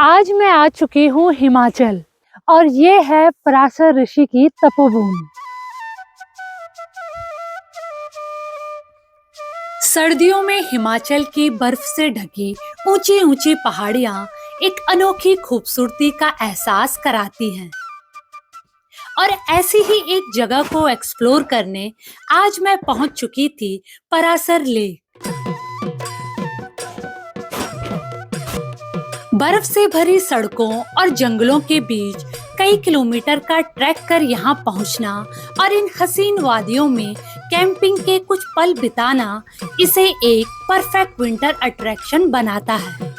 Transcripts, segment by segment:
आज मैं आ चुकी हूँ हिमाचल और ये है पराशर ऋषि की तपोभूमि। सर्दियों में हिमाचल की बर्फ से ढकी ऊंची ऊंची पहाड़ियां एक अनोखी खूबसूरती का एहसास कराती हैं। और ऐसी ही एक जगह को एक्सप्लोर करने आज मैं पहुंच चुकी थी पराशर लेक। बर्फ से भरी सड़कों और जंगलों के बीच कई किलोमीटर का ट्रैक कर यहाँ पहुँचना और इन हसीन वादियों में कैंपिंग के कुछ पल बिताना इसे एक परफेक्ट विंटर अट्रैक्शन बनाता है।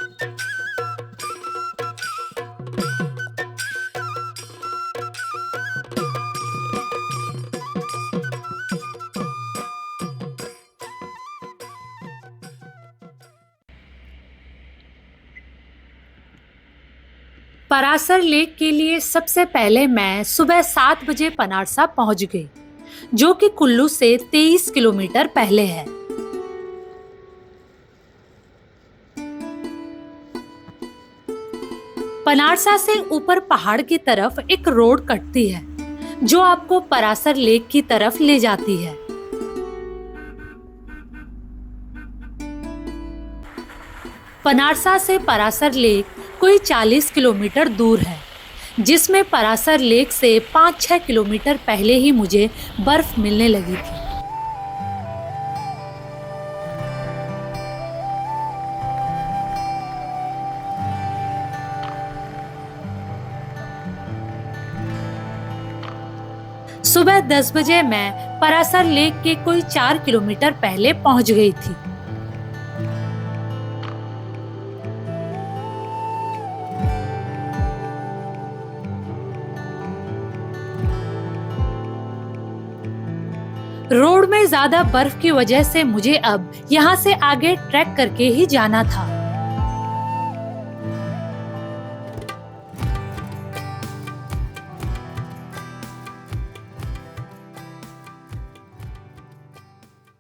पराशर लेक के लिए सबसे पहले मैं सुबह 7 बजे पनारसा पहुंच गई, जो कि कुल्लू से 23 किलोमीटर पहले है। पनारसा से ऊपर पहाड़ की तरफ एक रोड कटती है, जो आपको पराशर लेक की तरफ ले जाती है। पनारसा से पराशर लेक कोई 40 किलोमीटर दूर है, जिसमें पराशर लेक से 5-6 किलोमीटर पहले ही मुझे बर्फ मिलने लगी थी। सुबह 10 बजे मैं पराशर लेक के कोई 4 किलोमीटर पहले पहुंच गई थी। रोड में ज्यादा बर्फ की वजह से मुझे अब यहाँ से आगे ट्रैक करके ही जाना था।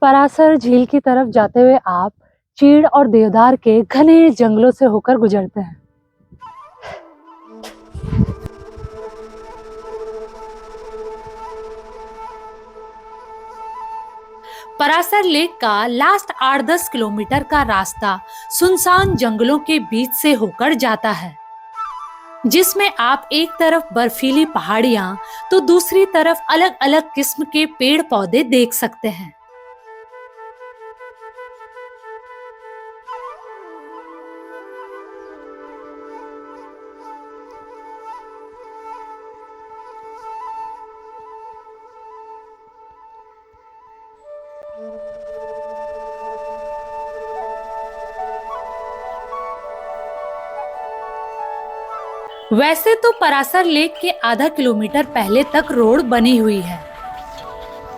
पराशर झील की तरफ जाते हुए आप चीड़ और देवदार के घने जंगलों से होकर गुजरते हैं। पराशर लेक का लास्ट 8-10 किलोमीटर का रास्ता सुनसान जंगलों के बीच से होकर जाता है, जिसमें आप एक तरफ बर्फीली पहाड़ियां तो दूसरी तरफ अलग अलग किस्म के पेड़ पौधे देख सकते हैं। वैसे तो पराशर लेक के आधा किलोमीटर पहले तक रोड बनी हुई है,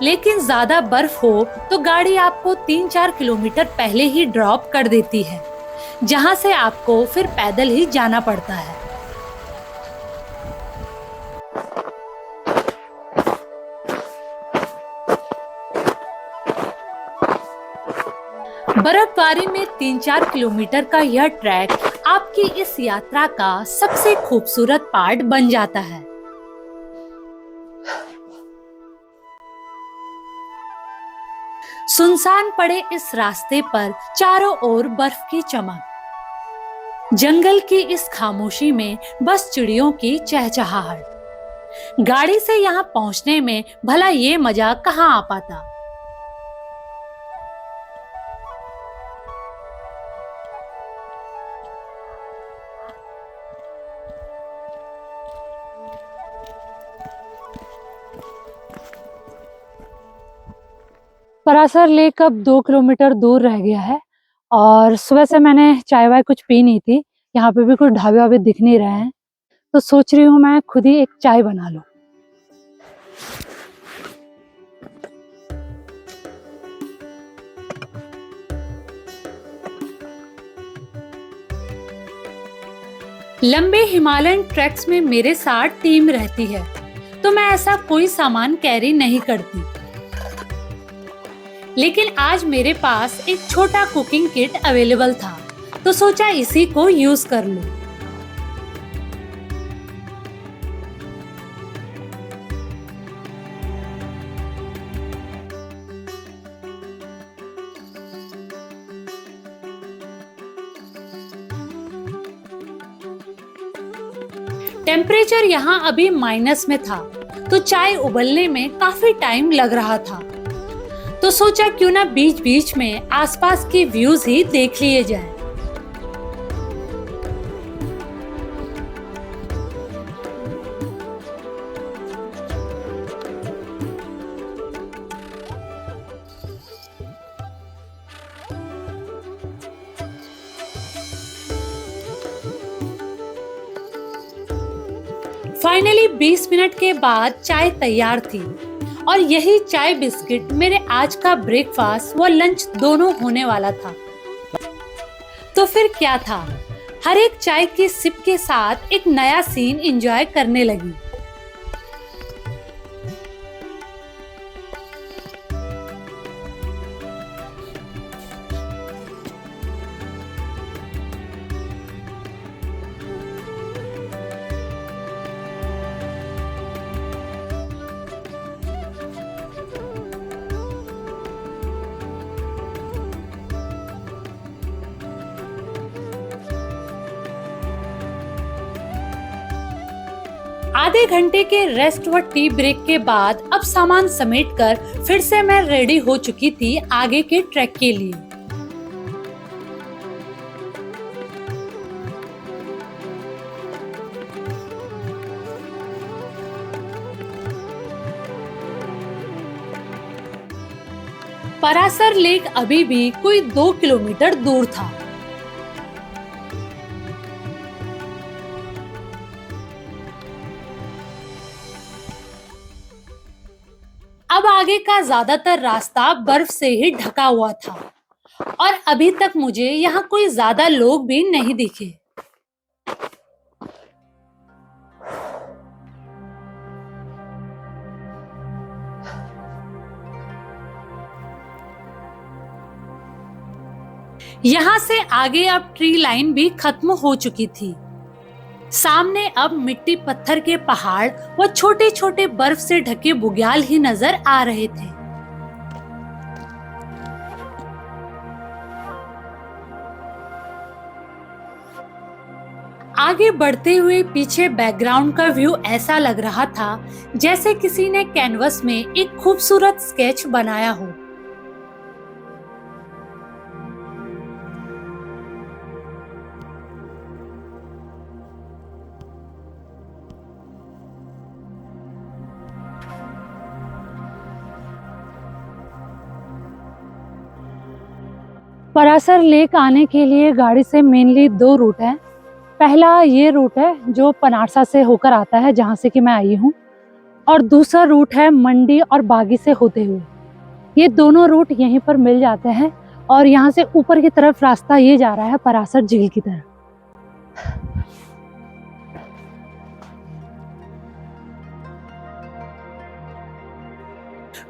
लेकिन ज्यादा बर्फ हो तो गाड़ी आपको 3-4 किलोमीटर पहले ही ड्रॉप कर देती है, जहां से आपको फिर पैदल ही जाना पड़ता है। बर्फबारी में 3-4 किलोमीटर का यह ट्रैक आपकी इस यात्रा का सबसे खूबसूरत पार्ट बन जाता है। सुनसान पड़े इस रास्ते पर चारों ओर बर्फ की चमक, जंगल की इस खामोशी में बस चिड़ियों की चहचहाहट। गाड़ी से यहाँ पहुँचने में भला ये मजा कहाँ आ पाता। पराशर लेक अब 2 किलोमीटर दूर रह गया है और सुबह से मैंने चाय वाय कुछ पी नहीं थी। यहाँ पे भी कुछ ढाबे वाबे दिख नहीं रहे हैं, तो सोच रही हूँ मैं खुद ही एक चाय बना लूं। लंबे हिमालयन ट्रैक्स में मेरे साथ टीम रहती है, तो मैं ऐसा कोई सामान कैरी नहीं करती। लेकिन आज मेरे पास एक छोटा कुकिंग किट अवेलेबल था, तो सोचा इसी को यूज कर लूं। टेम्परेचर यहाँ अभी माइनस में था, तो चाय उबलने में काफी टाइम लग रहा था। तो सोचा क्यों ना बीच बीच में आसपास के व्यूज ही देख लिए जाए। फाइनली 20 मिनट के बाद चाय तैयार थी और यही चाय बिस्किट मेरे आज का ब्रेकफास्ट व लंच दोनों होने वाला था। तो फिर क्या था, हर एक चाय की सिप के साथ एक नया सीन एंजॉय करने लगी। आधे घंटे के रेस्ट व टी ब्रेक के बाद अब सामान समेटकर फिर से मैं रेडी हो चुकी थी आगे के ट्रैक के लिए। परासर लेक अभी भी कोई 2 किलोमीटर दूर था। अब आगे का ज्यादातर रास्ता बर्फ से ही ढका हुआ था और अभी तक मुझे यहाँ कोई ज्यादा लोग भी नहीं दिखे। यहाँ से आगे अब ट्री लाइन भी खत्म हो चुकी थी। सामने अब मिट्टी पत्थर के पहाड़ व छोटे छोटे बर्फ से ढके बुग्याल ही नजर आ रहे थे। आगे बढ़ते हुए पीछे बैकग्राउंड का व्यू ऐसा लग रहा था जैसे किसी ने कैनवस में एक खूबसूरत स्केच बनाया हो। परासर लेक आने के लिए गाड़ी से मेनली 2 रूट है। पहला ये रूट है जो पनारसा से होकर आता है, जहाँ से कि मैं आई हूँ, और दूसरा रूट है मंडी और बागी से होते हुए। ये दोनों रूट यहीं पर मिल जाते हैं और यहाँ से ऊपर की तरफ रास्ता ये जा रहा है परासर झील की तरफ।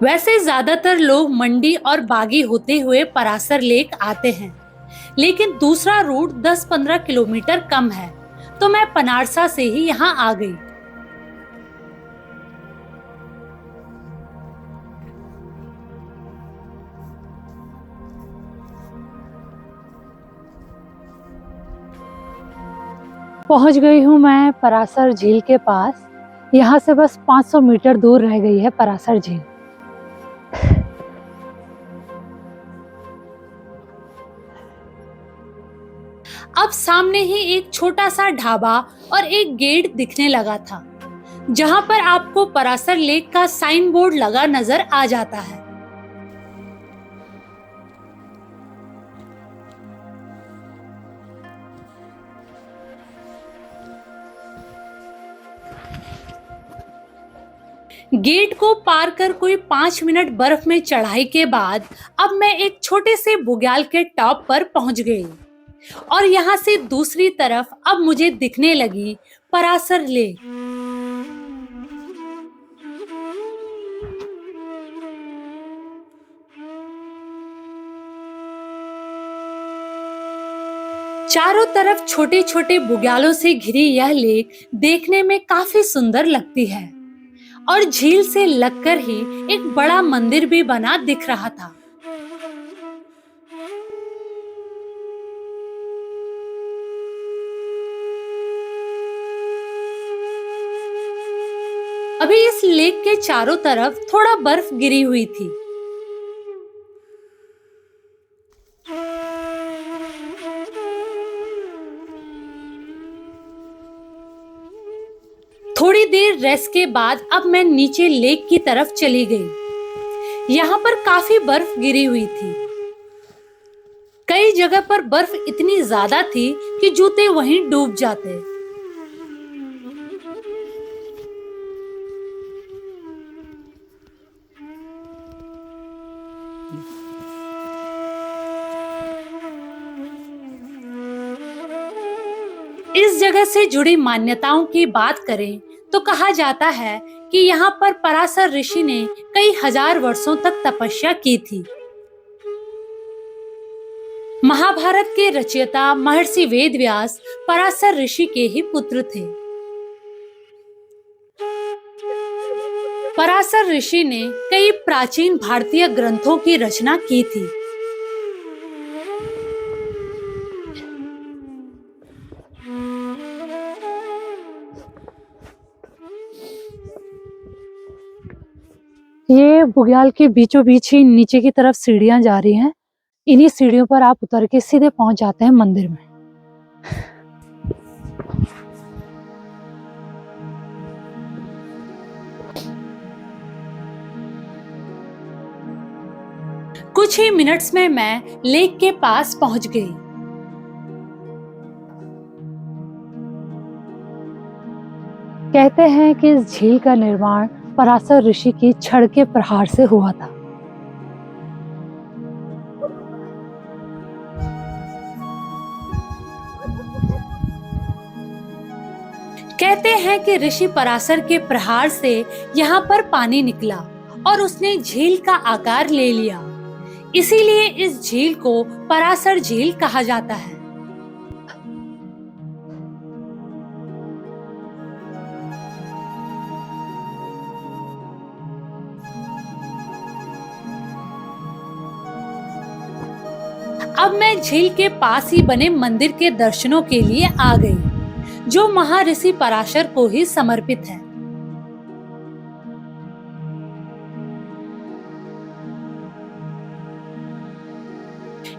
वैसे ज्यादातर लोग मंडी और बागी होते हुए परासर लेक आते हैं, लेकिन दूसरा रूट 10-15 किलोमीटर कम है, तो मैं पनारसा से ही यहाँ आ गई। पहुँच गई हूँ मैं परासर झील के पास। यहाँ से बस 500 मीटर दूर रह गई है परासर झील। अब सामने ही एक छोटा सा ढाबा और एक गेट दिखने लगा था, जहां पर आपको परासर लेक का साइन बोर्ड लगा नजर आ जाता है। गेट को पार कर कोई 5 मिनट बर्फ में चढ़ाई के बाद अब मैं एक छोटे से बुग्याल के टॉप पर पहुंच गई और यहाँ से दूसरी तरफ अब मुझे दिखने लगी परासर लेक। चारों तरफ छोटे छोटे बुग्यालों से घिरी यह लेक देखने में काफी सुंदर लगती है और झील से लगकर ही एक बड़ा मंदिर भी बना दिख रहा था। अभी इस लेक के चारों तरफ थोड़ा बर्फ गिरी हुई थी। थोड़ी देर रेस्ट के बाद अब मैं नीचे लेक की तरफ चली गई। यहाँ पर काफी बर्फ गिरी हुई थी। कई जगह पर बर्फ इतनी ज्यादा थी कि जूते वहीं डूब जाते। इस जगह से जुड़ी मान्यताओं की बात करें तो कहा जाता है कि यहाँ पर पराशर ऋषि ने कई हजार वर्षों तक तपस्या की थी। महाभारत के रचयिता महर्षि वेदव्यास पराशर ऋषि के ही पुत्र थे। पराशर ऋषि ने कई प्राचीन भारतीय ग्रंथों की रचना की थी। ये बुग्याल के बीचों बीच ही नीचे की तरफ सीढ़ियां जा रही हैं। इन्हीं सीढ़ियों पर आप उतर के सीधे पहुंच जाते हैं मंदिर में। कुछ ही मिनट्स में मैं लेक के पास पहुंच गई। कहते हैं कि इस झील का निर्माण पराशर ऋषि की छड़ के प्रहार से हुआ था। कहते हैं कि ऋषि पराशर के प्रहार से यहाँ पर पानी निकला और उसने झील का आकार ले लिया। इसीलिए इस झील को पराशर झील कहा जाता है। अब मैं झील के पास ही बने मंदिर के दर्शनों के लिए आ गई, जो महर्षि पराशर को ही समर्पित है।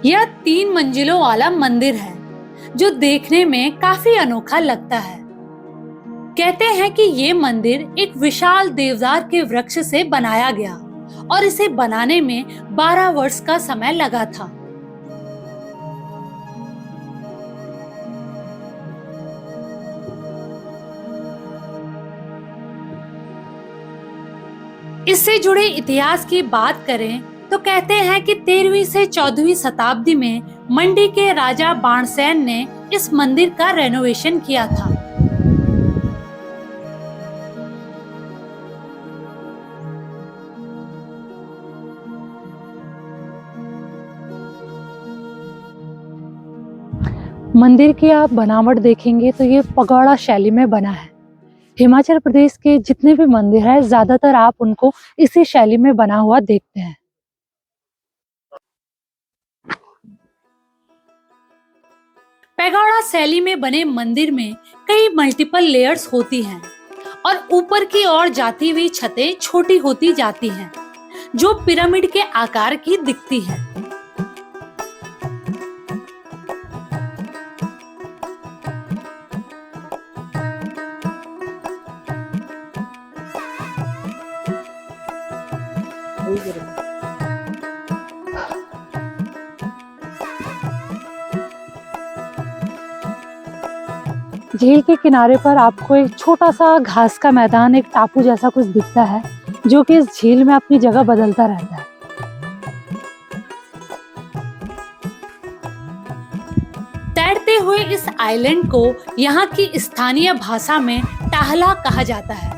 यह 3 मंजिलों वाला मंदिर है, जो देखने में काफी अनोखा लगता है। कहते हैं कि ये मंदिर एक विशाल देवदार के वृक्ष से बनाया गया और इसे बनाने में 12 वर्ष का समय लगा था। इससे जुड़े इतिहास की बात करें तो कहते हैं कि 13वीं से 14वीं शताब्दी में मंडी के राजा बाणसेन ने इस मंदिर का रेनोवेशन किया था। मंदिर की आप बनावट देखेंगे तो ये पगोड़ा शैली में बना है। हिमाचल प्रदेश के जितने भी मंदिर हैं, ज्यादातर आप उनको इसी शैली में बना हुआ देखते हैं। पैगोडा शैली में बने मंदिर में कई मल्टीपल लेयर्स होती हैं और ऊपर की ओर जाती हुई छतें छोटी होती जाती हैं, जो पिरामिड के आकार की दिखती हैं। झील के किनारे पर आपको एक छोटा सा घास का मैदान, एक टापू जैसा कुछ दिखता है, जो कि इस झील में अपनी जगह बदलता रहता है। तैरते हुए इस आइलैंड को यहाँ की स्थानीय भाषा में टाहला कहा जाता है।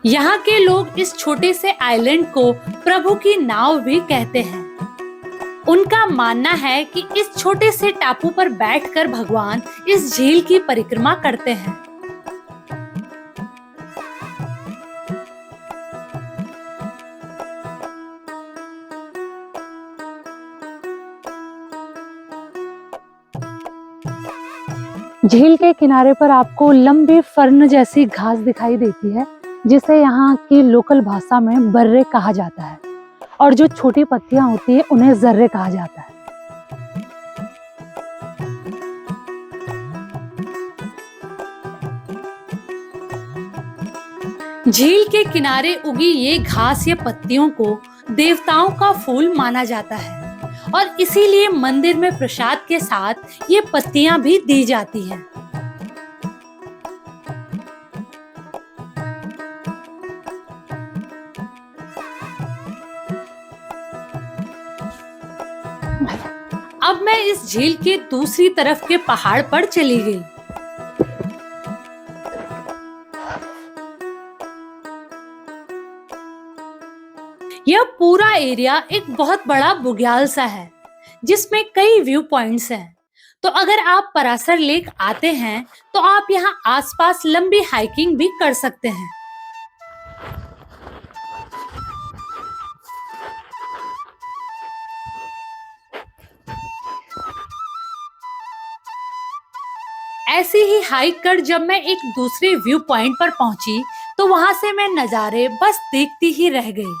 यहाँ के लोग इस छोटे से आइलैंड को प्रभु की नाव भी कहते हैं। उनका मानना है कि इस छोटे से टापू पर बैठकर भगवान इस झील की परिक्रमा करते हैं। झील के किनारे पर आपको लंबी फर्न जैसी घास दिखाई देती है, जिसे यहाँ की लोकल भाषा में बर्रे कहा जाता है, और जो छोटी पत्तियां होती है उन्हें जर्रे कहा जाता है। झील के किनारे उगी ये घास या पत्तियों को देवताओं का फूल माना जाता है और इसीलिए मंदिर में प्रसाद के साथ ये पत्तियां भी दी जाती हैं। अब मैं इस झील के दूसरी तरफ के पहाड़ पर चली गई। यह पूरा एरिया एक बहुत बड़ा बुग्याल सा है, जिसमें कई व्यू पॉइंट्स हैं। तो अगर आप परासर लेक आते हैं तो आप यहाँ आसपास लंबी हाइकिंग भी कर सकते हैं। ऐसे ही हाइक कर जब मैं एक दूसरे व्यू पॉइंट पर पहुंची तो वहां से मैं नजारे बस देखती ही रह गई।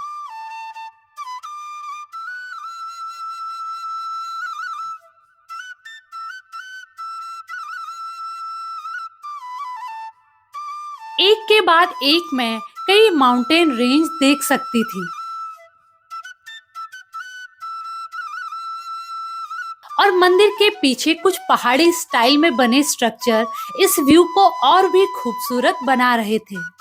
एक के बाद एक मैं कई माउंटेन रेंज देख सकती थी और मंदिर के पीछे कुछ पहाड़ी स्टाइल में बने स्ट्रक्चर इस व्यू को और भी खूबसूरत बना रहे थे।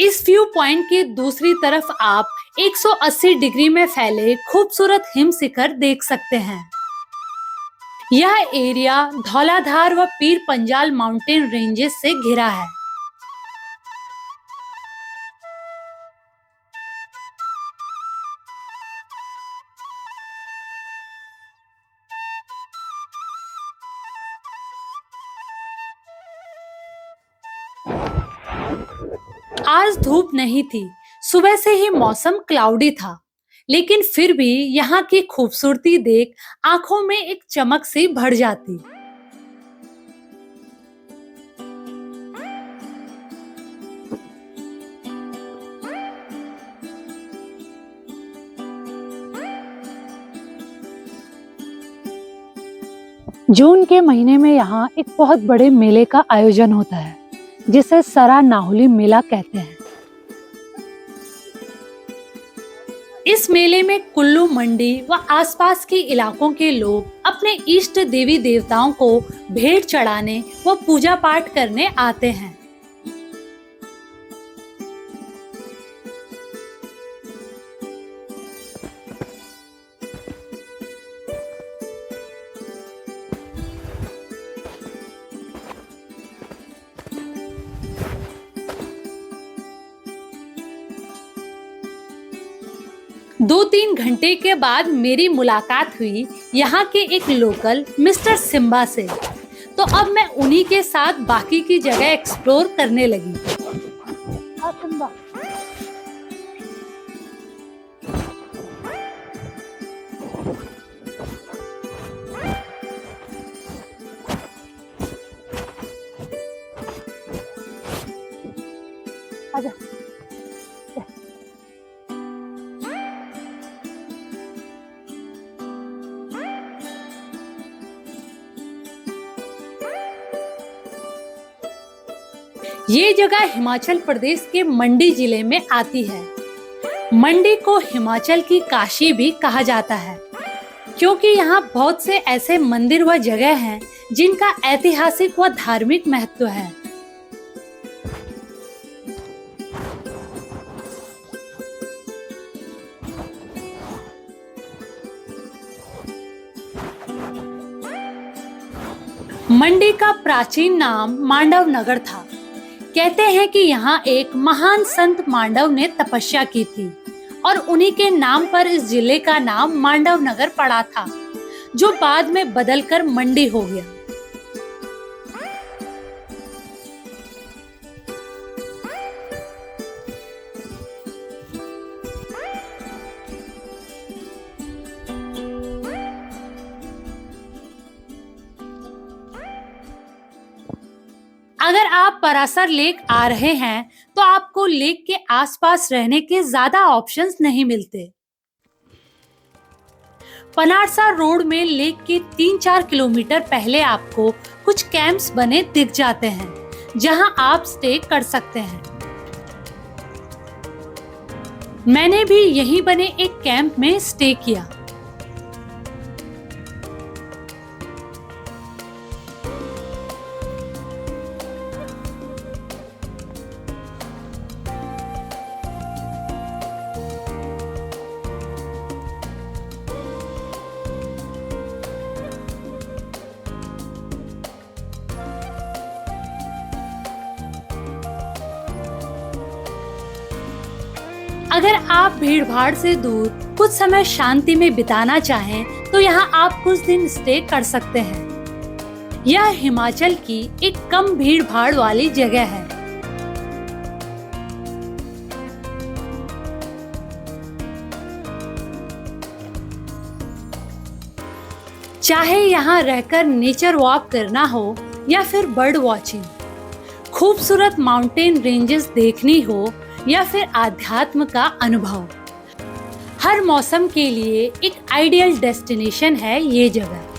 इस व्यू पॉइंट के दूसरी तरफ आप 180 डिग्री में फैले खूबसूरत हिम शिखर देख सकते हैं। यह एरिया धौलाधार व पीर पंजाल माउंटेन रेंजेस से घिरा है। आज धूप नहीं थी, सुबह से ही मौसम क्लाउडी था, लेकिन फिर भी यहाँ की खूबसूरती देख आंखों में एक चमक सी भर जाती। जून के महीने में यहाँ एक बहुत बड़े मेले का आयोजन होता है, जिसे सरा नाहुली मेला कहते हैं। इस मेले में कुल्लू, मंडी व आसपास के इलाकों के लोग अपने इष्ट देवी देवताओं को भेंट चढ़ाने व पूजा पाठ करने आते हैं। दो तीन घंटे के बाद मेरी मुलाकात हुई यहाँ के एक लोकल मिस्टर सिम्बा से। तो अब मैं उन्हीं के साथ बाकी की जगह एक्सप्लोर करने लगी। सिम्बा, आजा। ये जगह हिमाचल प्रदेश के मंडी जिले में आती है। मंडी को हिमाचल की काशी भी कहा जाता है, क्योंकि यहाँ बहुत से ऐसे मंदिर व जगह हैं जिनका ऐतिहासिक व धार्मिक महत्व है। मंडी का प्राचीन नाम मांडव नगर था। कहते हैं कि यहाँ एक महान संत मांडव ने तपस्या की थी और उन्हीं के नाम पर इस जिले का नाम मांडव नगर पड़ा था, जो बाद में बदलकर मंडी हो गया। अगर आप परासर लेक आ रहे हैं तो आपको लेक के आसपास रहने के ज्यादा ऑप्शंस नहीं मिलते। पनारसा रोड में लेक के 3-4 किलोमीटर पहले आपको कुछ कैंप्स बने दिख जाते हैं जहां आप स्टे कर सकते हैं। मैंने भी यहीं बने एक कैंप में स्टे किया। अगर आप भीड़ भाड़ से दूर कुछ समय शांति में बिताना चाहें तो यहाँ आप कुछ दिन स्टे कर सकते हैं। यह हिमाचल की एक कम भीड़ भाड़ वाली जगह है। चाहे यहाँ रहकर नेचर वॉक करना हो या फिर बर्ड वॉचिंग, खूबसूरत माउंटेन रेंजेस देखनी हो या फिर आध्यात्म का अनुभव, हर मौसम के लिए एक आइडियल डेस्टिनेशन है ये जगह।